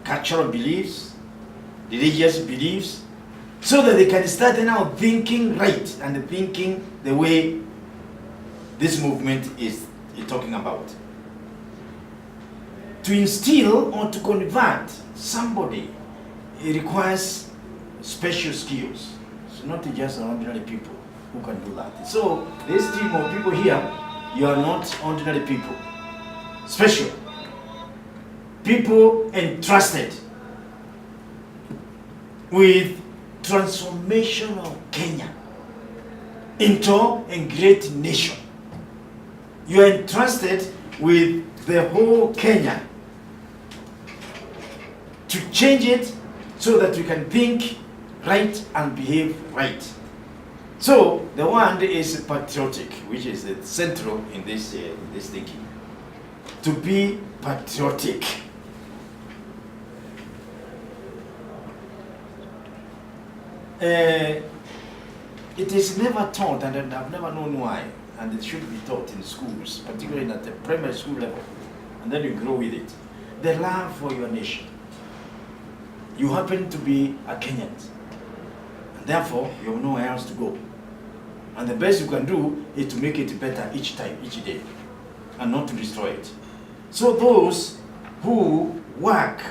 cultural beliefs, religious beliefs, so that they can start now thinking right and thinking the way this movement is talking about. To instill or to convert somebody, it requires special skills. It's not just ordinary people who can do that. So this team of people here, you are not ordinary people. Special. People entrusted with transformation of Kenya into a great nation. You are entrusted with the whole Kenya to change it so that you can think right and behave right. So the one is patriotic, which is the central in this thinking. To be patriotic. It is never taught, and I've never known why, and it should be taught in schools, particularly at the primary school level, and then you grow with it. The love for your nation. You happen to be a Kenyan, and therefore you have nowhere else to go. And the best you can do is to make it better each time, each day, and not to destroy it. So those who work,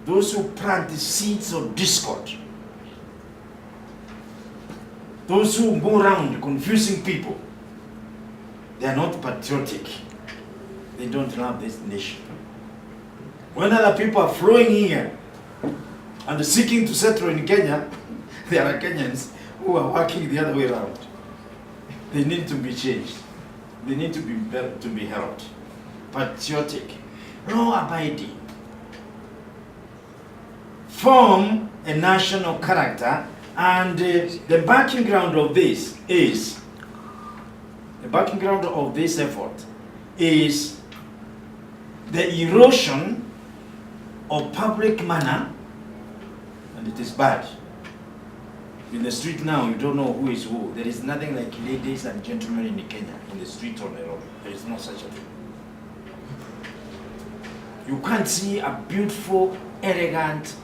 those who plant the seeds of discord, those who go around confusing people, they are not patriotic. They don't love this nation. When other people are flowing here and seeking to settle in Kenya, there are Kenyans who are working the other way around. They need to be changed. They need to be helped. Patriotic, law-abiding, form a national character, and the backing ground of this is, the backing ground of this effort is the erosion of public manner, and it is bad. In the street now, you don't know who is who. There is nothing like ladies and gentlemen in Kenya, in the street or the road. There is no such a thing. You can't see a beautiful, elegant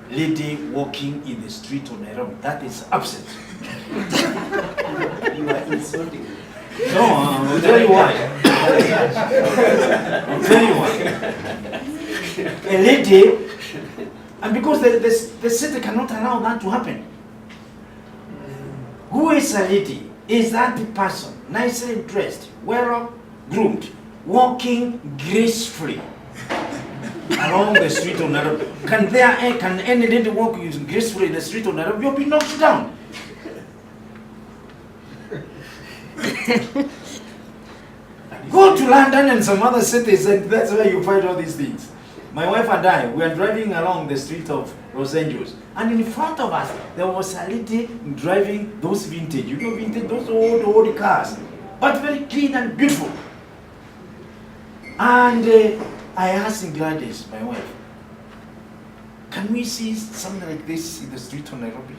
lady walking in the street of Nairobi. That is absent. You are insulting me. No, I'll tell you why. I'll tell you why. A lady, and because the city cannot allow that to happen. Who is a lady? Is that the person, nicely dressed, well groomed, walking gracefully along the street of Nairobi? Can any lady walk gracefully in the street of Nairobi? You'll be knocked down. Go to London and some other cities, and that's where you find all these things. My wife and I, we are driving along the street of Los Angeles, and in front of us, there was a lady driving those vintage, vintage, those old cars, but very clean and beautiful. And I asked Gladys, my wife, can we see something like this in the street of Nairobi?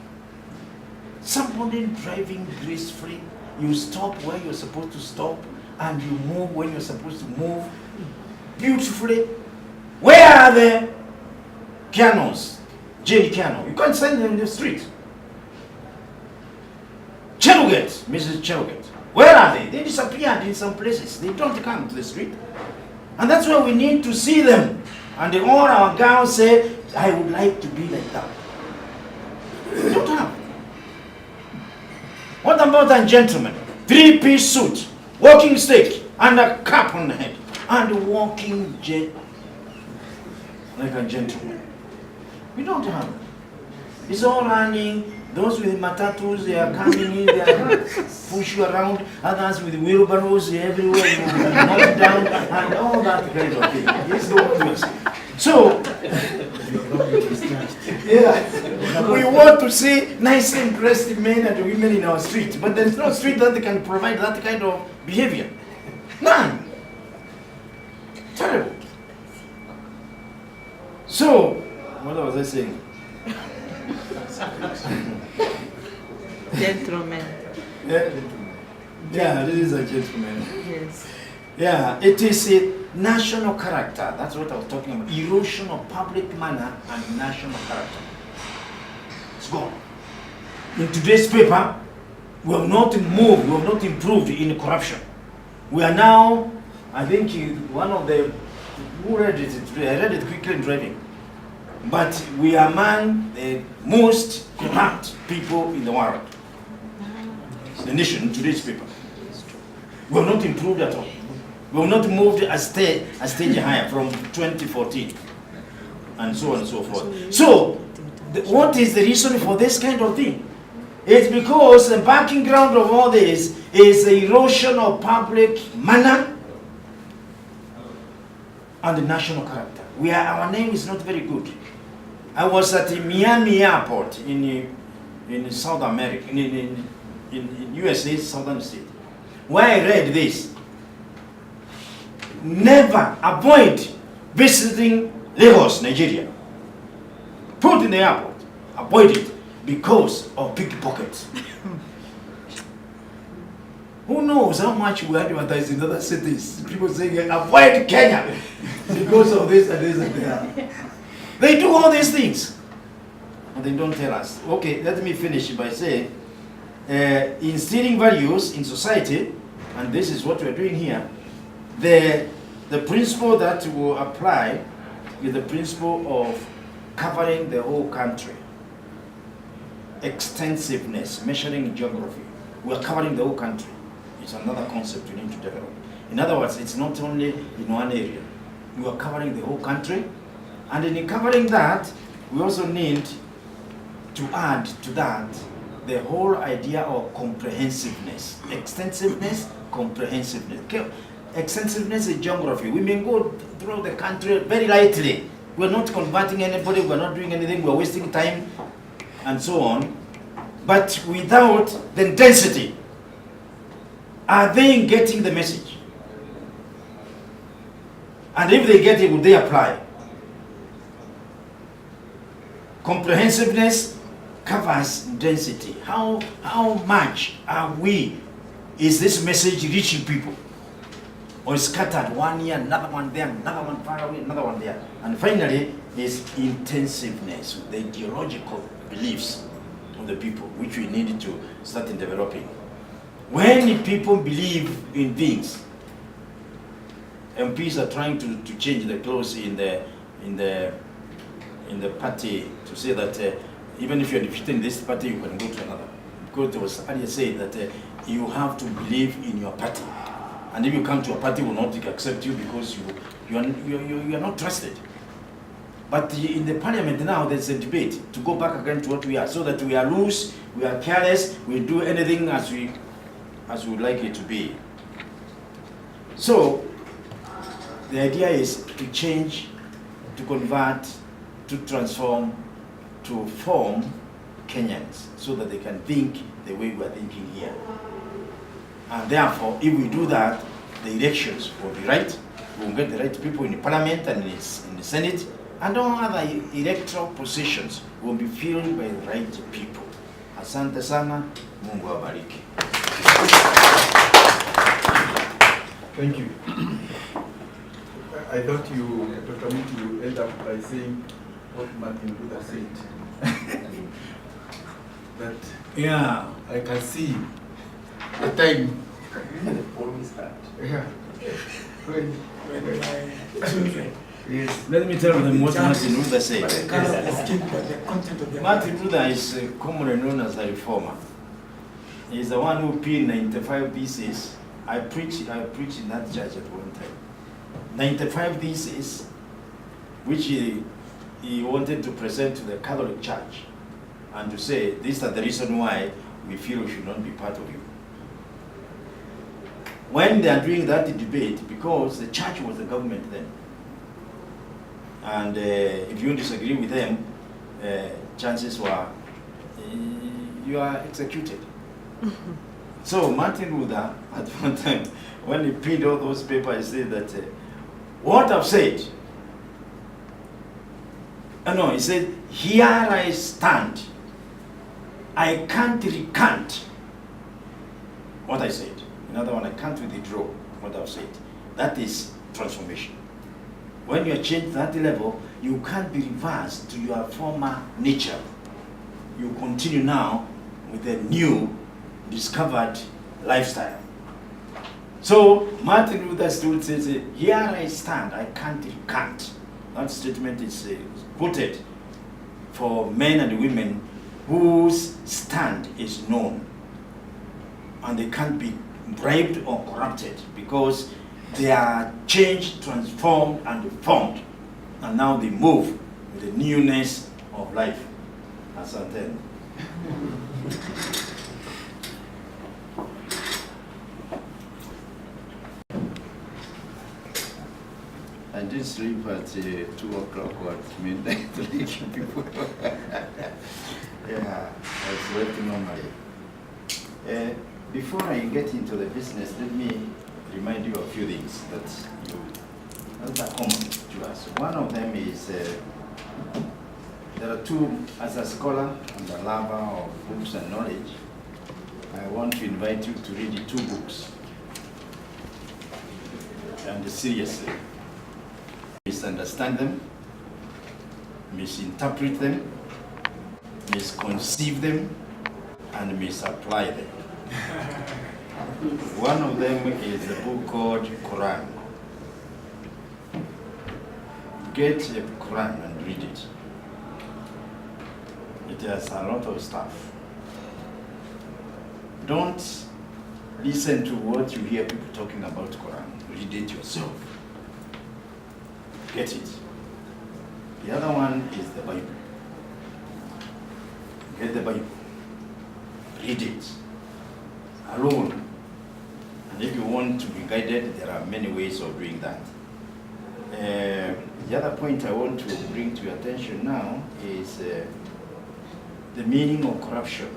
Somebody driving gracefully, you stop where you're supposed to stop, and you move when you're supposed to move, beautifully. Where are the pianos? Jenny piano. You can't send them in the street. Cheruget, Mrs. Cheruget. Where are they? They disappeared in some places. They don't come to the street. And that's why we need to see them. And all our girls say, I would like to be like that. We don't have. What about a gentleman? 3-piece suit, walking stick, and a cap on the head, and walking like a gentleman. We don't have it. It's all running. Those with matatus, they are coming in, they are push you around. Others with wheelbarrows, they everywhere, you knock down, and all that kind of thing. It's the obvious. So, yeah, we want to see nicely dressed men and women in our street, but there's no street that can provide that kind of behavior. None. Terrible. So, what was I saying? Gentleman. Yeah, this is a gentleman. Yes. Yeah, it is a national character. That's what I was talking about. Erosion of public manner and national character. It's gone. In today's paper, we have not moved, we have not improved in corruption. We are now, I think one of the, who read it today? I read it quickly in driving. But we are among the most corrupt people in the world. The nation, in today's paper. We have not improved at all. We have not moved a stage higher from 2014. And so on and so forth. So, what is the reason for this kind of thing? It's because the backing ground of all this is the erosion of public manner and the national character. Our name is not very good. I was at the Miami airport in South America, in USA, southern state, where I read this. Never avoid visiting Lagos, Nigeria. Put in the airport. Avoid it because of pickpockets. Who knows how much we advertise in other cities? People saying avoid Kenya because of this and this and that. They do all these things, and they don't tell us. Okay, let me finish by saying, instilling values in society, and this is what we're doing here. The principle that will apply is the principle of covering the whole country. Extensiveness, measuring geography. We are covering the whole country. It's another concept we need to develop. In other words, it's not only in one area. We are covering the whole country. And in covering that, we also need to add to that the whole idea of comprehensiveness. Extensiveness, comprehensiveness. Extensiveness is geography. We may go through the country very lightly. We're not converting anybody, we're not doing anything, we're wasting time, and so on. But without the density, are they getting the message? And if they get it, would they apply? Comprehensiveness covers density. How much is this message reaching people? Or scattered, one here, another one there, another one far away, another one there. And finally, is intensiveness, the ideological beliefs of the people, which we need to start in developing. When people believe in things, MPs are trying to change the clothes in the party to say that even if you're defeated in this party, you can go to another. Because it was earlier said that you have to believe in your party. And if you come to a party, will not accept you because you are not trusted. But in the parliament now, there's a debate to go back again to what we are, so that we are loose, we are careless, we do anything as we would like it to be. So the idea is to change, to convert, to transform, to form Kenyans so that they can think the way we are thinking here. And therefore, if we do that, the elections will be right. We will get the right people in the parliament and in the Senate, and all other electoral positions will be filled by the right people. Asante sana, Mungu awabariki. Thank you. I thought Dr. Mwiti, you end up by saying what Martin Luther said. That Yeah, I can see the time. Always that. Yeah. When Children. yes. let me tell them what Martin Luther said. But the color of the skin, but the content of the Martin Luther is commonly known as the reformer. He's the one who penned 95 theses. I preached in that church at one time. 95 theses, which he wanted to present to the Catholic Church and to say, these are the reason why we feel we should not be part of you. When they are doing that debate, because the church was the government then, and if you disagree with them, chances were you are executed. So Martin Luther, at one time, when he penned all those papers, he said that, what I've said, he said, here I stand. I can't recant what I said. Another one, I can't withdraw what I've said. That is transformation. When you are changed to that level, you can't be reversed to your former nature. You continue now with a new, discovered lifestyle. So Martin Luther still says, "Here I stand, I can't recant." That statement is quoted for men and women whose stand is known, and they can't be bribed or corrupted because they are changed, transformed, and formed, and now they move with the newness of life. Asante. I did sleep at 2 o'clock or midnight to let you people. Yeah, I slept normally. Before I get into the business, let me remind you of a few things that are common to us. One of them is there are two, as a scholar and a lover of books and knowledge, I want to invite you to read the two books, and seriously. Misunderstand them, misinterpret them, misconceive them, and misapply them. One of them is a book called Quran. Get a Quran and read it. It has a lot of stuff. Don't listen to what you hear people talking about Quran. Read it yourself. Get it. The other one is the Bible. Get the Bible. Read it alone. And if you want to be guided, there are many ways of doing that. The other point I want to bring to your attention now is the meaning of corruption.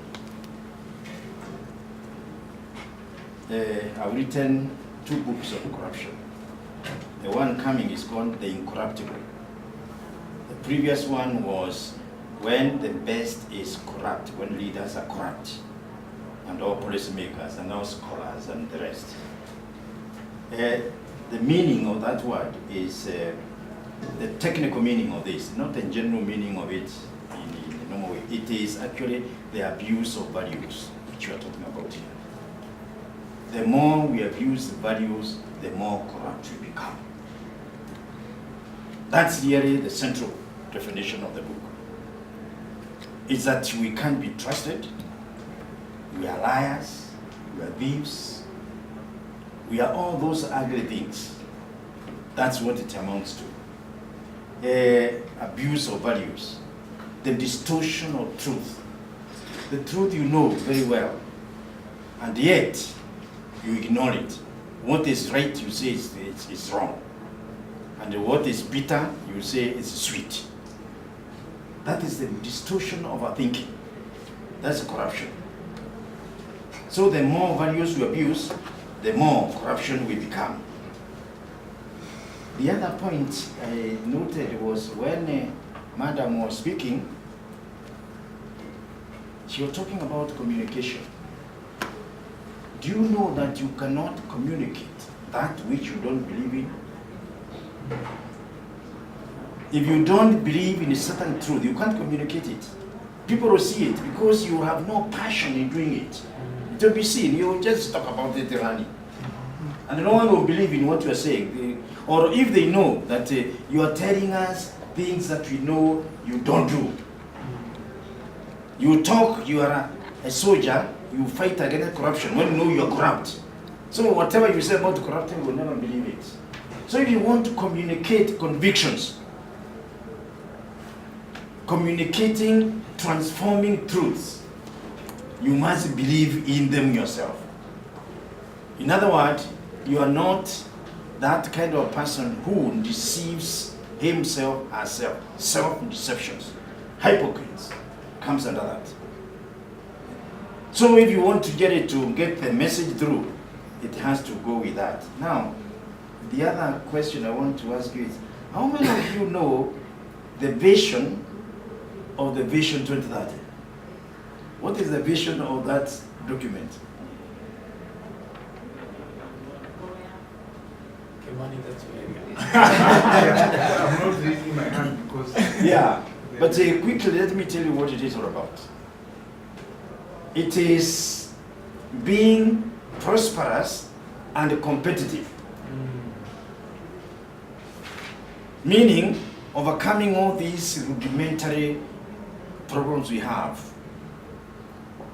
I've written 2 books of corruption. The one coming is called The Incorruptible. The previous one was When the Best is Corrupt, when leaders are corrupt, and all policymakers and all scholars and the rest. The meaning of that word is the technical meaning of this, not the general meaning of it in the normal way. It is actually the abuse of values, which you are talking about here. The more we abuse the values, the more corrupt we become. That's really the central definition of the book. It's that we can't be trusted, we are liars, we are thieves, we are all those ugly things. That's what it amounts to. Abuse of values, the distortion of truth. The truth you know very well, and yet you ignore it. What is right, you say it's wrong. And what is bitter, you say it's sweet. That is the distortion of our thinking. That's corruption. So the more values we abuse, the more corruption we become. The other point I noted was when Madam was speaking, she was talking about communication. Do you know that you cannot communicate that which you don't believe in? If you don't believe in a certain truth, you can't communicate it. People will see it because you have no passion in doing it. It will be seen. You will just talk about it running. And no one will believe in what you are saying. Or if they know that you are telling us things that we know you don't do. You talk, you are a soldier, you fight against corruption when you know you are corrupt. So whatever you say about corruption, you will never believe it. So if you want to communicate convictions, communicating, transforming truths, you must believe in them yourself. In other words, you are not that kind of person who deceives himself or herself. Self-deceptions. Hypocrites comes under that. So if you want to get the message through, it has to go with that. Now, the other question I want to ask you is, how many of you know the vision of the Vision 2030? What is the vision of that document? I'm not raising my hand because. Yeah, but quickly let me tell you what it is all about. It is being prosperous and competitive. Meaning, overcoming all these rudimentary problems we have,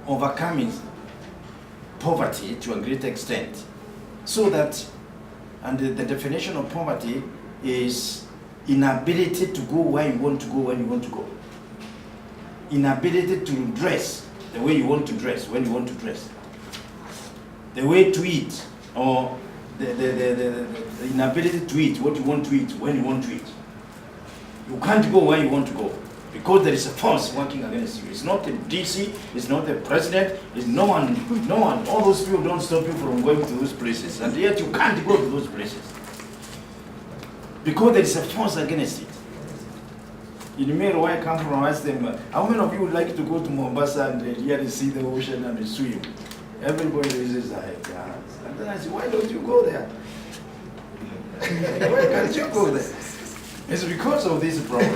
overcoming poverty to a great extent, so that, and the definition of poverty is inability to go where you want to go when you want to go. Inability to dress the way you want to dress when you want to dress. The way to eat, or the inability to eat what you want to eat when you want to eat. You can't go where you want to go because there is a force working against you. It's not the DC, it's not the president, it's no one. All those people don't stop you from going to those places, and yet you can't go to those places because there is a force against it. In the mail, where I come from, I ask them, how many of you would like to go to Mombasa and really see the ocean and swim? Everybody raises their hands. And then I say, why don't you go there? Why can't you go there? It's because of this problem.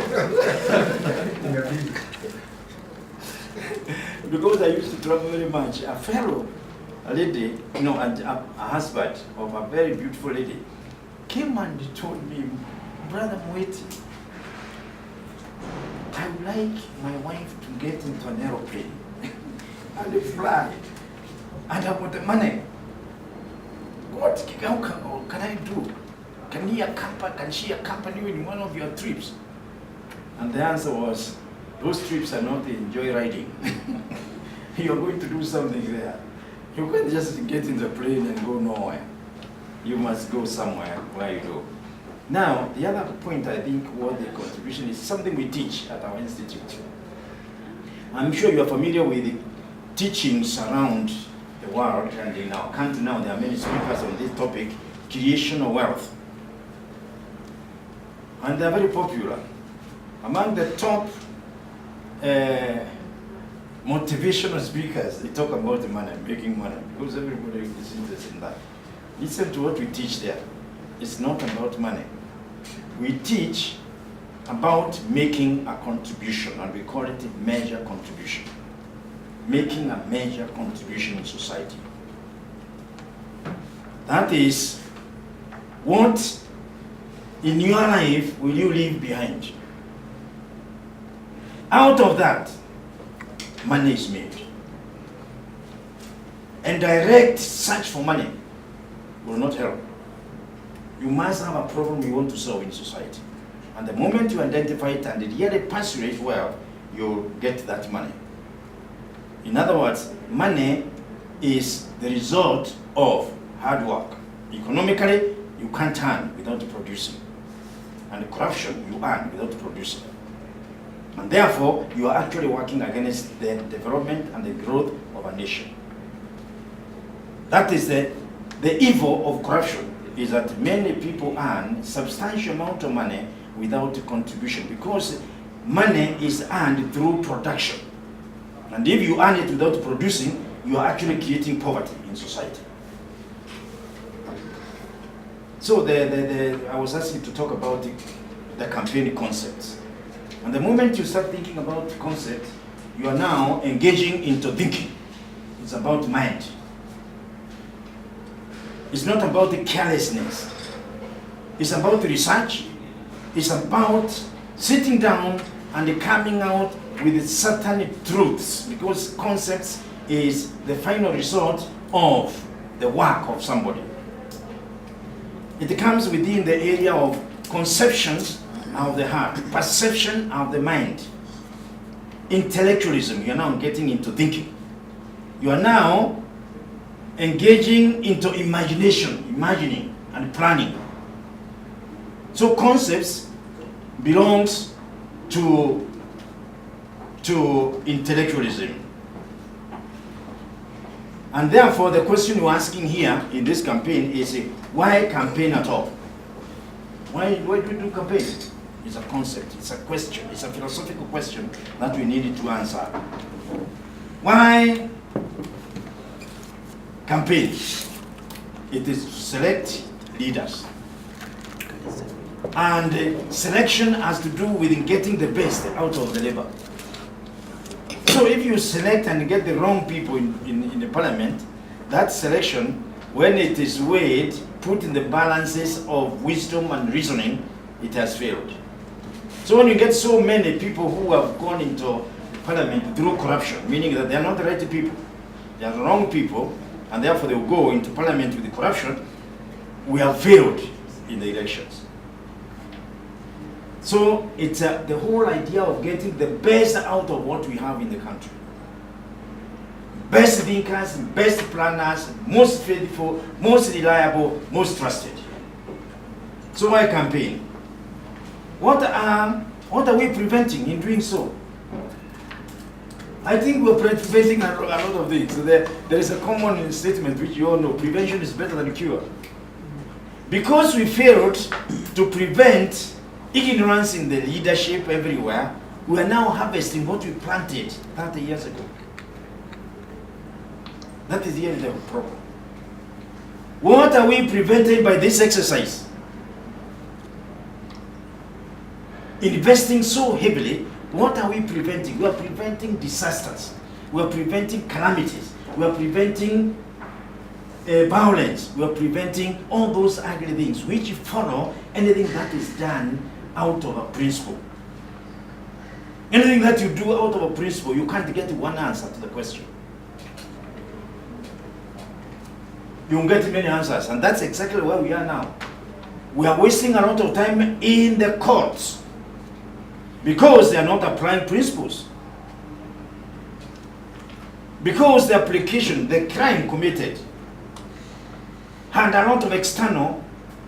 Because I used to travel very much. A lady, and a husband of a very beautiful lady, came and told me, Brother Mwiti, I would like my wife to get into an aeroplane and fly. And I want the money. How can I do? Can she accompany you in one of your trips? And the answer was, those trips are not enjoy riding. You're going to do something there. You can't just get in the plane and go nowhere. You must go somewhere where you go. Now, the other point I think what the contribution is something we teach at our institute. I'm sure you are familiar with the teachings around the world, and in our country now there are many speakers on this topic, creation of wealth. And they're very popular. Among the top motivational speakers, they talk about money, making money, because everybody is interested in that. Listen to what we teach there. It's not about money. We teach about making a contribution, and we call it a major contribution. Making a major contribution in society. That is, what in your life will you leave behind? Out of that, money is made. And direct search for money will not help. You must have a problem you want to solve in society. And the moment you identify it and really pursue it well, you'll get that money. In other words, money is the result of hard work. Economically, you can't earn without producing. And corruption, you earn without producing. And therefore, you are actually working against the development and the growth of a nation. That is the evil of corruption, is that many people earn substantial amount of money without contribution, because money is earned through production. And if you earn it without producing, you are actually creating poverty in society. So I was asked to talk about the campaign concepts. And the moment you start thinking about concept, you are now engaging into thinking. It's about mind. It's not about the carelessness. It's about research. It's about sitting down and coming out with certain truths, because concepts is the final result of the work of somebody. It comes within the area of conceptions of the heart, perception of the mind, intellectualism. You're now getting into thinking. You are now engaging into imagination, imagining and planning. So concepts belongs to intellectualism. And therefore the question you're asking here in this campaign is, why campaign at all? Why do we do campaign? It's a concept, it's a question, it's a philosophical question that we needed to answer. Why campaign? It is to select leaders. And selection has to do with getting the best out of the labor. So if you select and get the wrong people in the parliament, that selection, when it is weighed, put in the balances of wisdom and reasoning, it has failed. So when you get so many people who have gone into parliament through corruption, meaning that they are not the right people, they are the wrong people, and therefore they will go into parliament with the corruption, we have failed in the elections. So it's the whole idea of getting the best out of what we have in the country. Best thinkers, best planners, most faithful, most reliable, most trusted. So my campaign, what are we preventing in doing so? I think we're preventing a lot of things. So there is a common statement which you all know: prevention is better than cure. Because we failed to prevent ignorance in the leadership everywhere, we are now harvesting what we planted 30 years ago. That is here the problem. What are we preventing by this exercise? Investing so heavily, what are we preventing? We are preventing disasters. We are preventing calamities. We are preventing violence. We are preventing all those ugly things which follow anything that is done out of a principle. Anything that you do out of a principle, you can't get one answer to the question. You will get many answers, and that's exactly where we are now. We are wasting a lot of time in the courts because they are not applying principles. Because the application, the crime committed, had a lot of external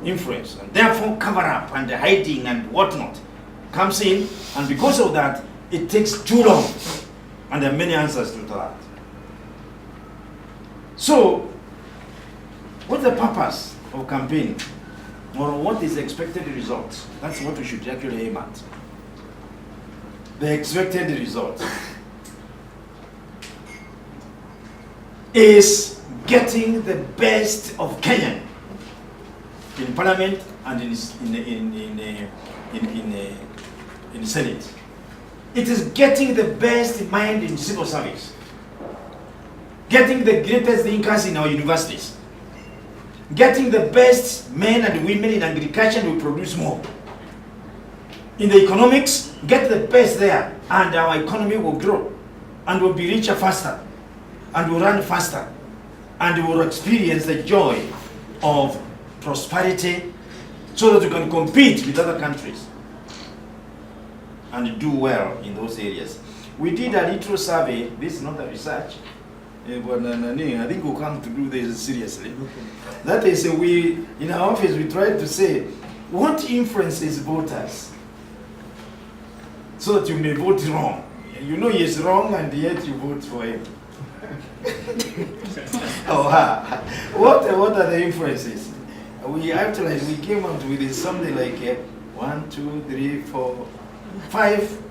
influence, and therefore cover up and the hiding and whatnot comes in, and because of that, it takes too long, and there are many answers to that. So, what's the purpose of campaigning? Or what is the expected result? That's what we should actually aim at. The expected result is getting the best of Kenyan in Parliament and in the Senate. It is getting the best mind in civil service, getting the greatest thinkers in our universities, getting the best men and women in agriculture will produce more. In the economics, get the best there, and our economy will grow, and will be richer faster, and will run faster, and will experience the joy of prosperity, so that you can compete with other countries and do well in those areas. We did a little survey. This is not a research, but I think we'll come to do this seriously. That is, we in our office we tried to say what influences voters so that you may vote wrong. You know he is wrong, and yet you vote for him. What are the influences? We came up with something like 1, 2, 3, 4, 5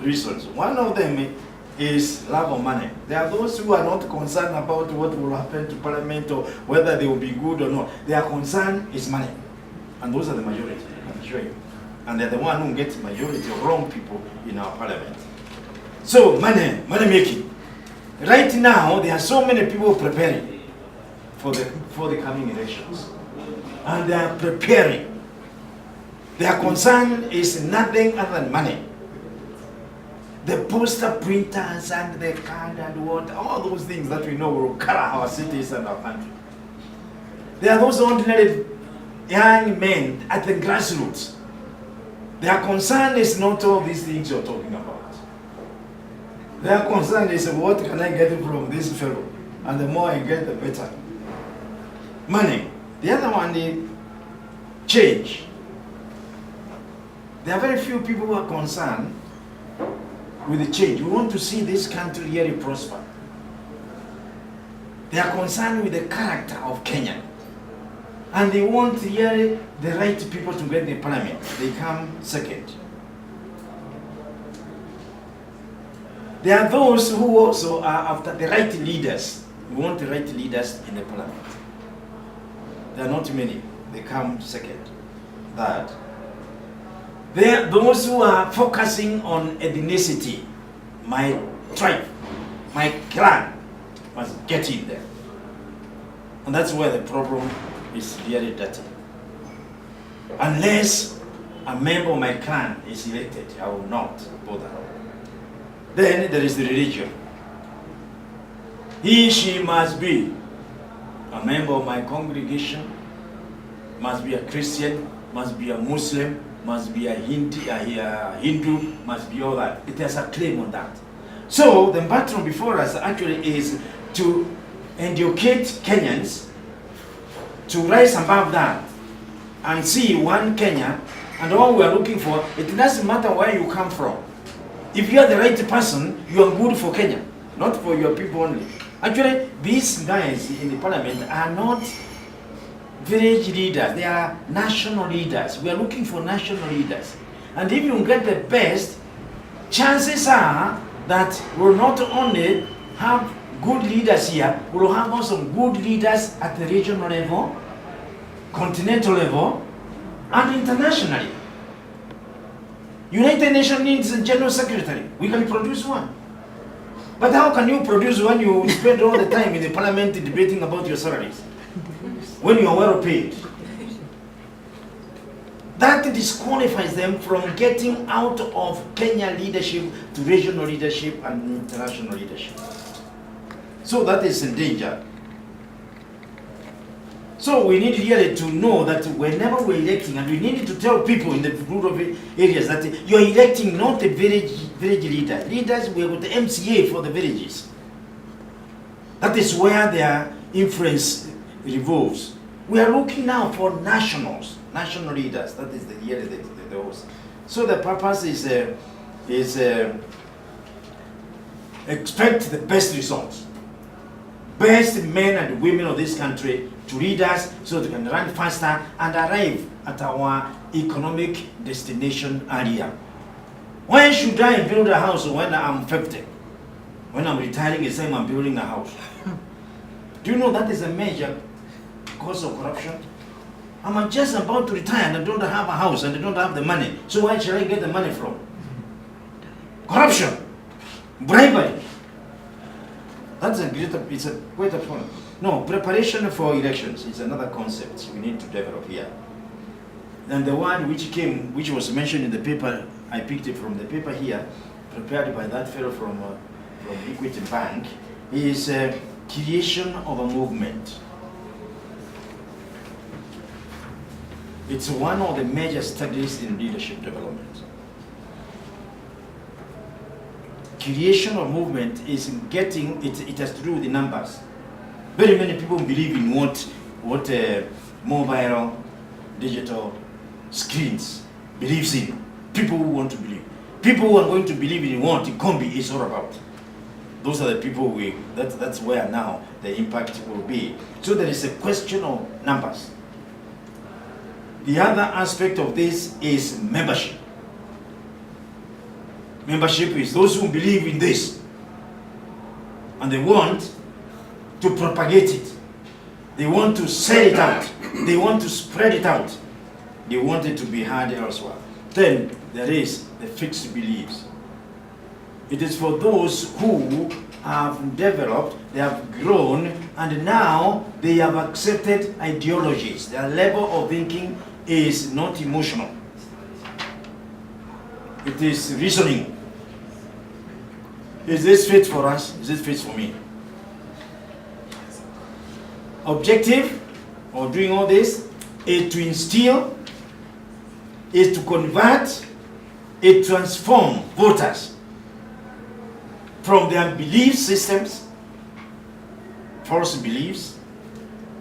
reasons. One of them is love of money. There are those who are not concerned about what will happen to Parliament or whether they will be good or not. Their concern is money. And those are the majority, I can show you. And they're the one who gets majority of wrong people in our Parliament. So, money making. Right now, there are so many people preparing for the coming elections. And they are preparing. Their concern is nothing other than money. The poster printers and the card and what, all those things that we know will color our cities and our country. There are those ordinary young men at the grassroots. Their concern is not all these things you're talking about. Their concern is what can I get from this fellow? And the more I get, the better. Money. The other one is change. There are very few people who are concerned with the change. We want to see this country really prosper. They are concerned with the character of Kenya. And they want really the right people to get the parliament. They come second. There are those who also are after the right leaders. We want the right leaders in the parliament. There are not many. They come second, third. There are those who are focusing on ethnicity. My tribe, my clan must get in there. And that's where the problem is really dirty. Unless a member of my clan is elected, I will not bother. Then there is the religion. He, she must be a member of my congregation, must be a Christian, must be a Muslim, must be a Hindu, must be all that. It has a claim on that. So the battle before us actually is to educate Kenyans to rise above that and see one Kenya, and all we are looking for, it doesn't matter where you come from. If you are the right person, you are good for Kenya, not for your people only. Actually, these guys in the parliament are not village leaders, they are national leaders. We are looking for national leaders. And if you get the best, chances are that we'll not only have good leaders here, we'll have also good leaders at the regional level, continental level, and internationally. United Nations needs a general secretary. We can produce one. But how can you produce when you spend all the time in the parliament debating about your salaries? When you are well paid? That disqualifies them from getting out of Kenya leadership to regional leadership and international leadership. So that is in danger. So we need really to know that whenever we're electing, and we need to tell people in the rural areas that you're electing not a village leader. Leaders, we have the MCA for the villages. That is where their influence revolves. We are looking now for nationals, national leaders. That is the host. So the purpose is expect the best results. Best men and women of this country to lead us so they can run faster and arrive at our economic destination earlier. When should I build a house? When I'm 50? When I'm retiring, it's time I'm building a house. Do you know that is a major cause of corruption? I'm just about to retire and I don't have a house and I don't have the money. So where shall I get the money from? Corruption, bribery. That's it's a greater problem. No, preparation for elections is another concept we need to develop here. And the one which was mentioned in the paper, I picked it from the paper here, prepared by that fellow from Equity Bank, is creation of a movement. It's one of the major studies in leadership development. Creation of movement is getting, it has to do with the numbers. Very many people believe in what mobile, digital screens believes in. People who want to believe. People who are going to believe in what Kombi is all about. Those are the people that's where now the impact will be. So there is a question of numbers. The other aspect of this is membership. Membership is those who believe in this and they want to propagate it. They want to sell it out. They want to spread it out. They want it to be heard elsewhere. Then there is the fixed beliefs. It is for those who have developed, they have grown, and now they have accepted ideologies. Their level of thinking is not emotional. It is reasoning. Is this fit for us? Is this fit for me? Objective of doing all this is to instill, is to convert, is to transform voters from their belief systems, false beliefs,